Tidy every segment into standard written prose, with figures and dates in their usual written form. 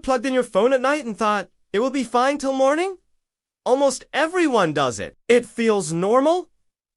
Plugged in your phone at night and thought, it will be fine till morning? Almost everyone does it. It feels normal.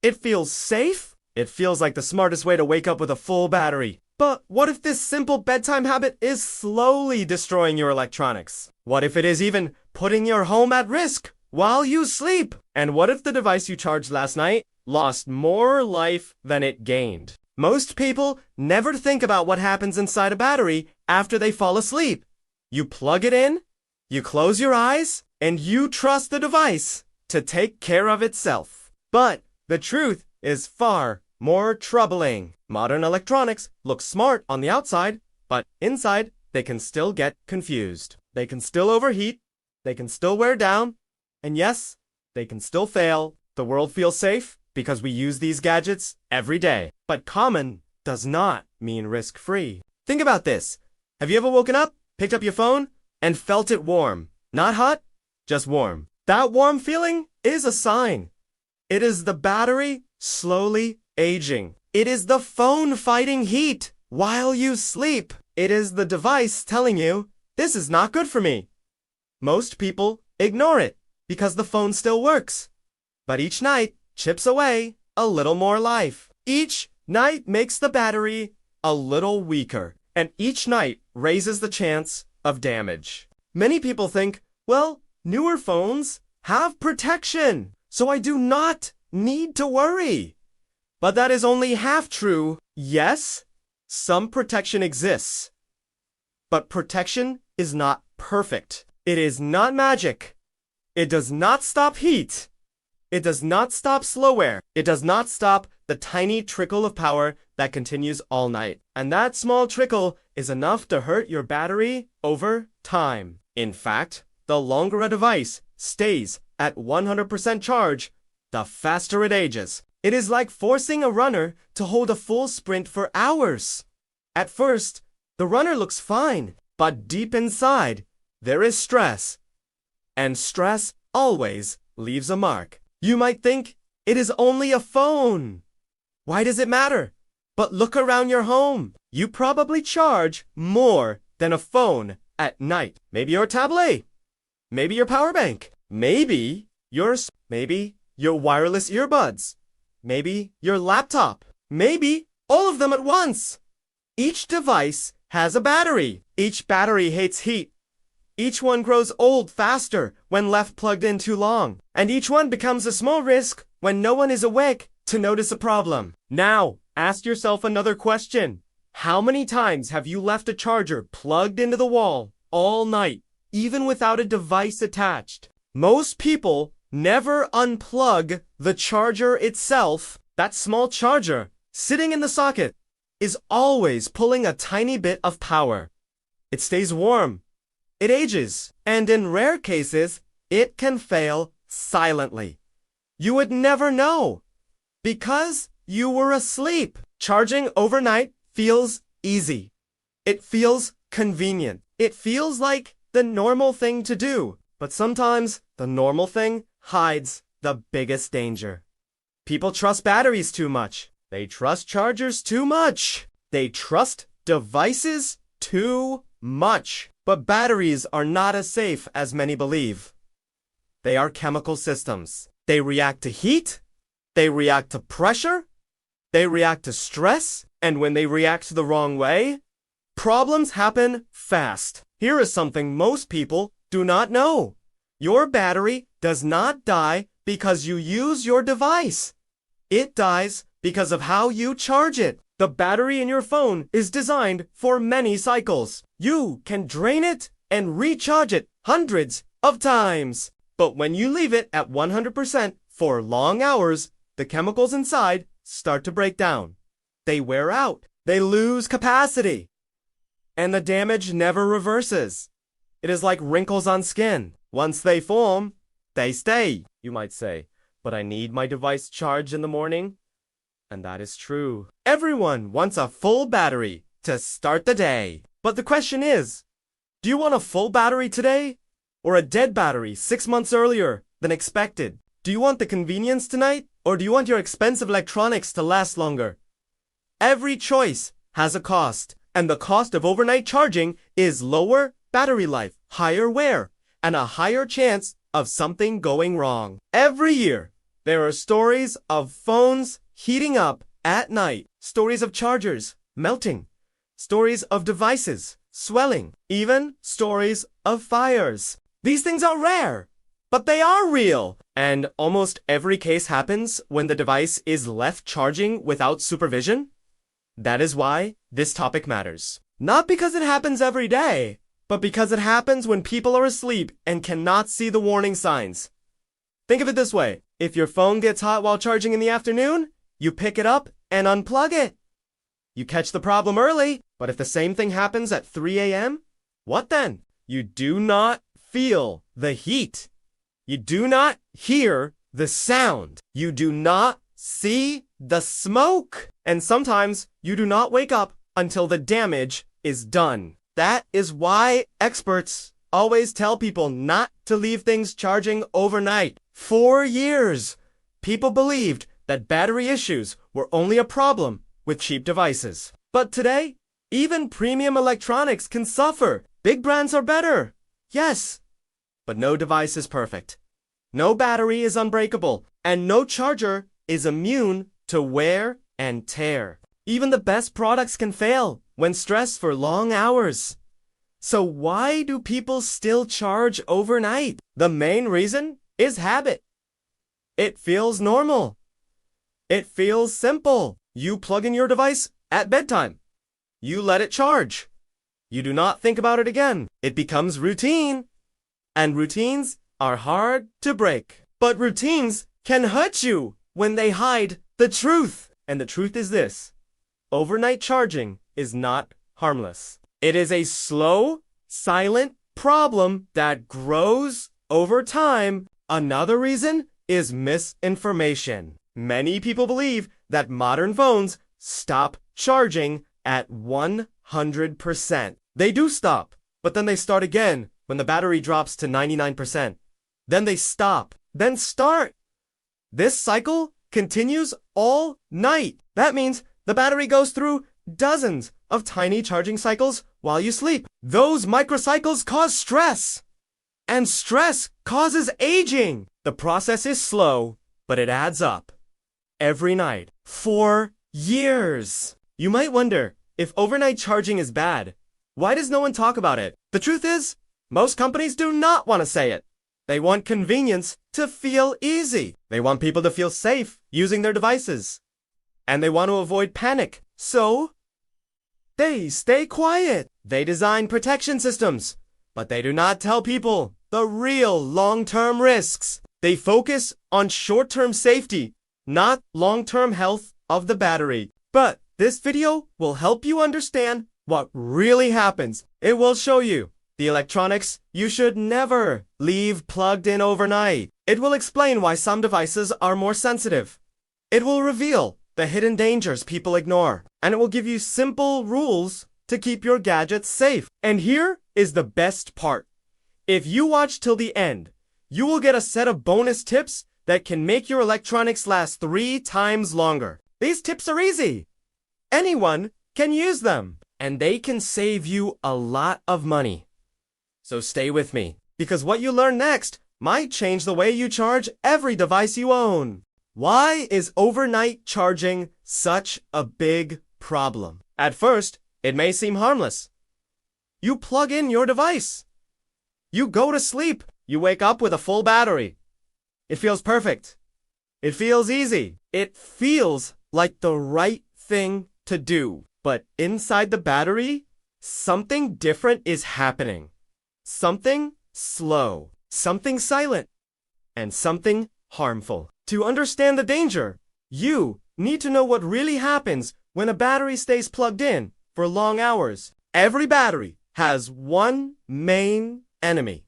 It feels safe. It feels like the smartest way to wake up with a full battery. But what if this simple bedtime habit is slowly destroying your electronics? What if it is even putting your home at risk while you sleep? And what if the device you charged last night lost more life than it gained? Most people never think about what happens inside a battery after they fall asleep. You plug it in, you close your eyes, and you trust the device to take care of itself. But the truth is far more troubling. Modern electronics look smart on the outside, but inside they can still get confused. They can still overheat, they can still wear down, and yes, they can still fail. The world feels safe because we use these gadgets every day. But common does not mean risk-free. Think about this. Have you ever woken up, picked up your phone, and felt it warm? Not hot, just warm. That warm feeling is a sign. It is the battery slowly aging. It is the phone fighting heat while you sleep. It is the device telling you, this is not good for me. Most people ignore it because the phone still works. But each night chips away a little more life. Each night makes the battery a little weaker, and each night raises the chance of damage. Many people think, well, newer phones have protection, so I do not need to worry. But that is only half true. Yes, some protection exists, but protection is not perfect. It is not magic. It does not stop heat. It does not stop slow wear. It does not stop the tiny trickle of power that continues all night. And that small trickle is enough to hurt your battery over time. In fact, the longer a device stays at 100% charge, the faster it ages. It is like forcing a runner to hold a full sprint for hours. At first, the runner looks fine, but deep inside, there is stress. And stress always leaves a mark. You might think, it is only a phone. Why does it matter? But look around your home. You probably charge more than a phone at night. Maybe your tablet. Maybe your power bank. Maybe your wireless earbuds. Maybe your laptop. Maybe all of them at once. Each device has a battery. Each battery hates heat. Each one grows old faster when left plugged in too long. And each one becomes a small risk when no one is awake to notice a problem. Now, ask yourself another question. How many times have you left a charger plugged into the wall all night, even without a device attached? Most people never unplug the charger itself. That small charger sitting in the socket is always pulling a tiny bit of power. It stays warm. It ages. And in rare cases, it can fail silently. You would never know because you were asleep. Charging overnight feels easy. It feels convenient. It feels like the normal thing to do. But sometimes the normal thing hides the biggest danger. People trust batteries too much. They trust chargers too much. They trust devices too much. But batteries are not as safe as many believe. They are chemical systems. They react to heat. They react to pressure. They react to stress. And when they react the wrong way, problems happen fast. Here is something most people do not know. Your battery does not die because you use your device. It dies because of how you charge it. The battery in your phone is designed for many cycles. You can drain it and recharge it hundreds of times. But when you leave it at 100% for long hours, the chemicals inside start to break down. They wear out. They lose capacity. And the damage never reverses. It is like wrinkles on skin. Once they form, they stay. You might say, but I need my device charged in the morning. And that is true. Everyone wants a full battery to start the day. But the question is, do you want a full battery today or a dead battery 6 months earlier than expected? Do you want the convenience tonight or do you want your expensive electronics to last longer? Every choice has a cost, and the cost of overnight charging is lower battery life, higher wear, and a higher chance of something going wrong. Every year, there are stories of phones heating up at night, stories of chargers melting, stories of devices swelling, even stories of fires. These things are rare, but they are real. And almost every case happens when the device is left charging without supervision. That is why this topic matters. Not because it happens every day, but because it happens when people are asleep and cannot see the warning signs. Think of it this way. If your phone gets hot while charging in the afternoon, you pick it up and unplug it. You catch the problem early, but if the same thing happens at 3 a.m., what then? You do not feel the heat. You do not hear the sound. You do not see the smoke. And sometimes you do not wake up until the damage is done. That is why experts always tell people not to leave things charging overnight. For years, people believed that battery issues were only a problem with cheap devices. But today, even premium electronics can suffer. Big brands are better, yes, but no device is perfect. No battery is unbreakable, and no charger is immune to wear and tear. Even the best products can fail when stressed for long hours. So why do people still charge overnight? The main reason is habit. It feels normal. It feels simple. You plug in your device at bedtime. You let it charge. You do not think about it again. It becomes routine. And routines are hard to break. But routines can hurt you when they hide the truth. And the truth is this: overnight charging is not harmless. It is a slow, silent problem that grows over time. Another reason is misinformation. Many people believe that modern phones stop charging at 100%. They do stop, but then they start again when the battery drops to 99%. Then they stop, then start. This cycle continues all night. That means the battery goes through dozens of tiny charging cycles while you sleep. Those microcycles cause stress, and stress causes aging. The process is slow, but it adds up. Every night, for years. You might wonder, if overnight charging is bad, why does no one talk about it? The truth is, most companies do not want to say it. They want convenience to feel easy. They want people to feel safe using their devices. And they want to avoid panic. So, they stay quiet. They design protection systems, but they do not tell people the real long-term risks. They focus on short-term safety, not long-term health of the battery. But this video will help you understand what really happens. It will show you the electronics you should never leave plugged in overnight. It will explain why some devices are more sensitive. It will reveal the hidden dangers people ignore. And it will give you simple rules to keep your gadgets safe. And here is the best part. If you watch till the end, you will get a set of bonus tips that can make your electronics last 3 times longer. These tips are easy. Anyone can use them, and they can save you a lot of money. So stay with me, because what you learn next might change the way you charge every device you own. Why is overnight charging such a big problem? At first, it may seem harmless. You plug in your device. You go to sleep. You wake up with a full battery. It feels perfect. It feels easy. It feels like the right thing to do. But inside the battery, something different is happening. Something slow, something silent, and something harmful. To understand the danger, you need to know what really happens when a battery stays plugged in for long hours. Every battery has one main enemy.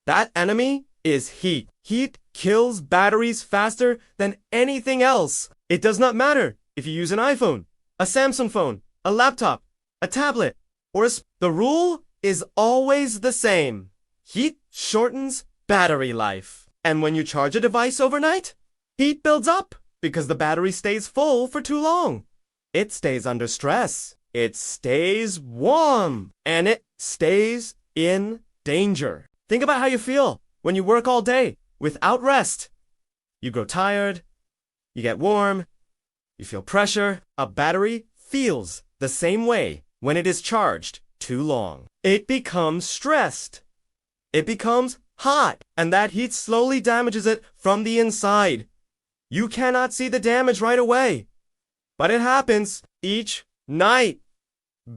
That enemy is heat. Heat kills batteries faster than anything else. It does not matter if you use an iPhone, a Samsung phone, a laptop, a tablet, or the rule is always the same. Heat shortens battery life. And when you charge a device overnight, heat builds up because the battery stays full for too long. It stays under stress. It stays warm. And it stays in danger. Think about how you feel when you work all day without rest. You grow tired, you get warm, you feel pressure. A battery feels the same way when it is charged too long. It becomes stressed. It becomes hot, and that heat slowly damages it from the inside. You cannot see the damage right away, but it happens each night,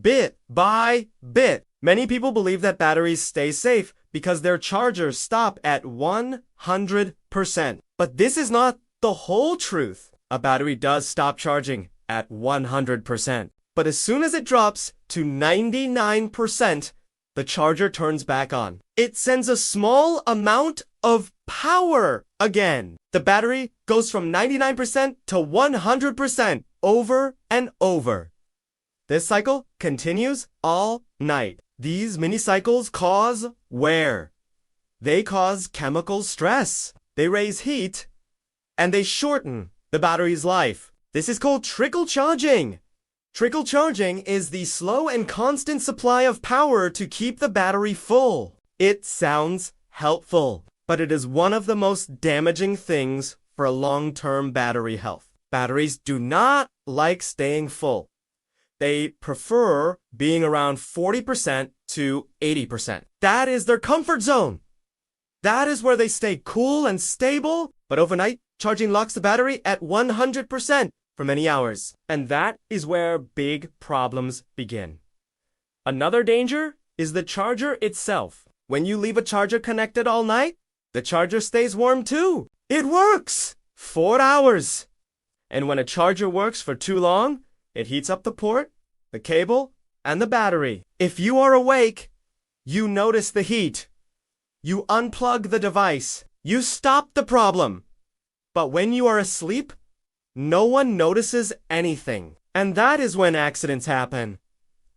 bit by bit. Many people believe that batteries stay safe because their chargers stop at 100%. But this is not the whole truth. A battery does stop charging at 100%. But as soon as it drops to 99%, the charger turns back on. It sends a small amount of power again. The battery goes from 99% to 100% over and over. This cycle continues all night. These mini cycles cause wear. They cause chemical stress. They raise heat, and they shorten the battery's life. This is called trickle charging. Trickle charging is the slow and constant supply of power to keep the battery full. It sounds helpful, but it is one of the most damaging things for long-term battery health. Batteries do not like staying full. They prefer being around 40% to 80%. That is their comfort zone. That is where they stay cool and stable, but overnight, charging locks the battery at 100% for many hours. And that is where big problems begin. Another danger is the charger itself. When you leave a charger connected all night, the charger stays warm too. It works! 4 hours. And when a charger works for too long, it heats up the port, the cable, and the battery. If you are awake, you notice the heat. You unplug the device. You stop the problem. But when you are asleep, no one notices anything. And that is when accidents happen.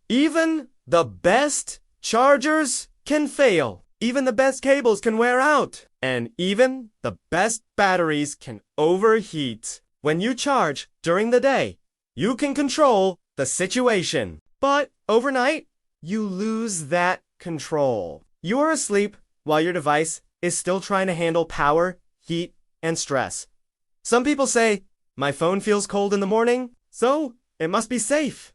Even the best chargers can fail. Even the best cables can wear out. And even the best batteries can overheat. When you charge during the day, you can control the situation. But overnight, you lose that control. You are asleep while your device is still trying to handle power, heat, and stress. Some people say, my phone feels cold in the morning, so it must be safe.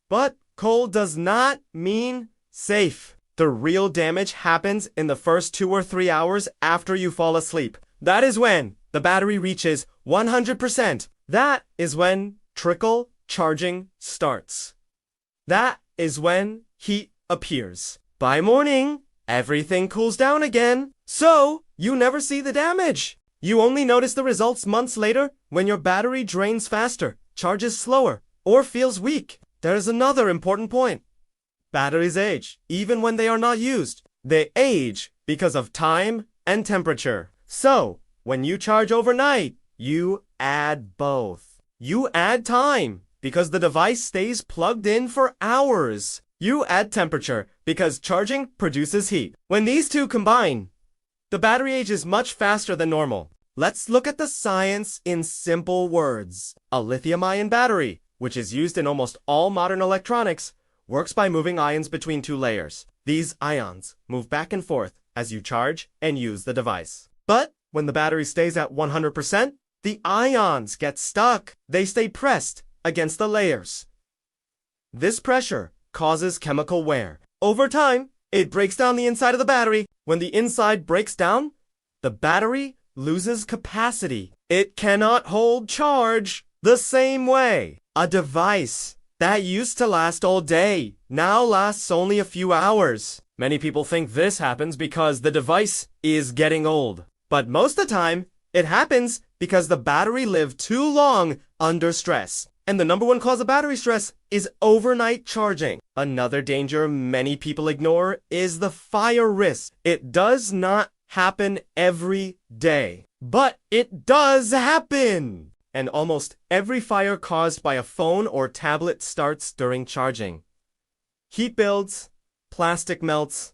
But cold does not mean safe. The real damage happens in the first 2 or 3 hours after you fall asleep. That is when the battery reaches 100%. That is when trickle charging starts. That is when heat appears. By morning, everything cools down again, so you never see the damage. You only notice the results months later when your battery drains faster, charges slower, or feels weak. There is another important point. Batteries age, even when they are not used. They age because of time and temperature. So, when you charge overnight, you add both. You add time because the device stays plugged in for hours. You add temperature because charging produces heat. When these two combine, the battery ages much faster than normal. Let's look at the science in simple words. A lithium-ion battery, which is used in almost all modern electronics, works by moving ions between two layers. These ions move back and forth as you charge and use the device. But when the battery stays at 100%, the ions get stuck. They stay pressed against the layers. This pressure causes chemical wear. Over time, it breaks down the inside of the battery. When the inside breaks down, the battery loses capacity. It cannot hold charge the same way. A device that used to last all day now lasts only a few hours. Many people think this happens because the device is getting old. But most of the time, it happens because the battery lived too long under stress. And the number one cause of battery stress is overnight charging. Another danger many people ignore is the fire risk. It does not happen every day, but it does happen. And almost every fire caused by a phone or tablet starts during charging. Heat builds, plastic melts,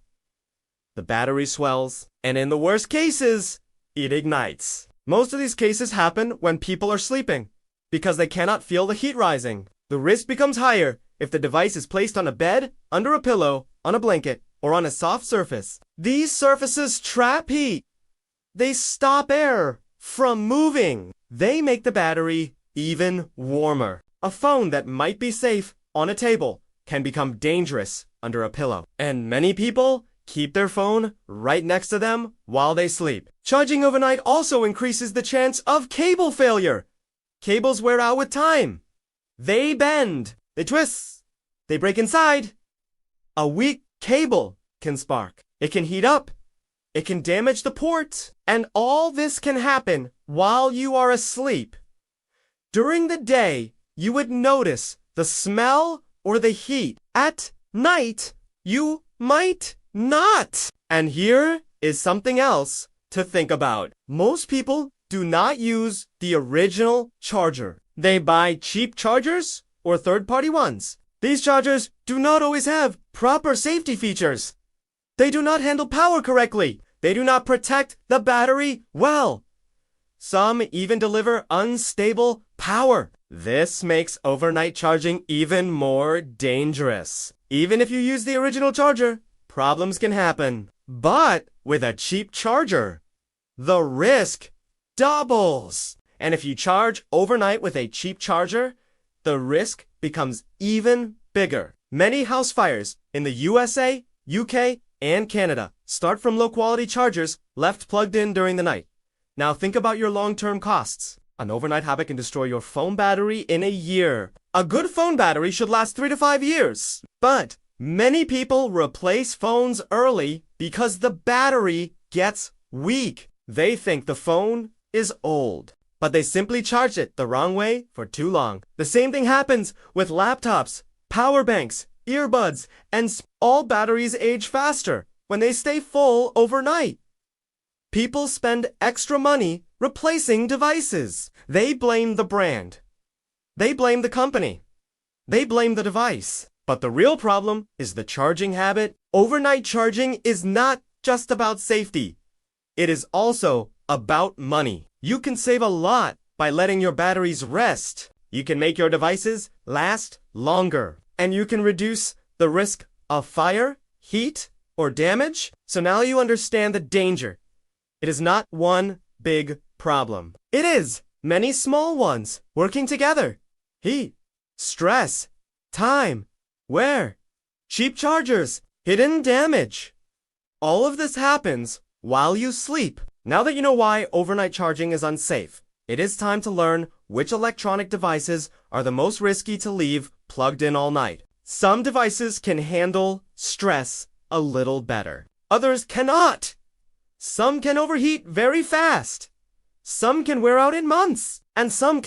the battery swells, and in the worst cases, it ignites. Most of these cases happen when people are sleeping because they cannot feel the heat rising. The risk becomes higher if the device is placed on a bed, under a pillow, on a blanket, or on a soft surface. These surfaces trap heat. They stop air from moving. They make the battery even warmer. A phone that might be safe on a table can become dangerous under a pillow. And many people keep their phone right next to them while they sleep. Charging overnight also increases the chance of cable failure. Cables wear out with time. They bend. They twist. They break inside. A weak cable can spark. It can heat up. It can damage the port. And all this can happen while you are asleep. During the day, you would notice the smell or the heat. At night, you might not. And here is something else to think about. Most people do not use the original charger. They buy cheap chargers or third-party ones. These chargers do not always have proper safety features. They do not handle power correctly. They do not protect the battery well. Some even deliver unstable power. This makes overnight charging even more dangerous. Even if you use the original charger, problems can happen. But with a cheap charger, the risk doubles. And if you charge overnight with a cheap charger, the risk becomes even bigger. Many house fires in the USA, UK, and Canada start from low-quality chargers left plugged in during the night. Now think about your long-term costs. An overnight habit can destroy your phone battery in a year. A good phone battery should last 3 to 5 years. But many people replace phones early because the battery gets weak. They think the phone is old, but they simply charged it the wrong way for too long. The same thing happens with laptops, power banks, earbuds, and all batteries age faster when they stay full overnight. People spend extra money replacing devices. They blame the brand. They blame the company. They blame the device. But the real problem is the charging habit. Overnight charging is not just about safety. It is also about money. You can save a lot by letting your batteries rest. You can make your devices last longer. And you can reduce the risk of fire, heat, or damage. So now you understand the danger. It is not one big problem. It is many small ones working together. Heat, stress, time, wear, cheap chargers, hidden damage. All of this happens while you sleep. Now that you know why overnight charging is unsafe, it is time to learn which electronic devices are the most risky to leave plugged in all night. Some devices can handle stress a little better. Others cannot. Some can overheat very fast. Some can wear out in months. And some can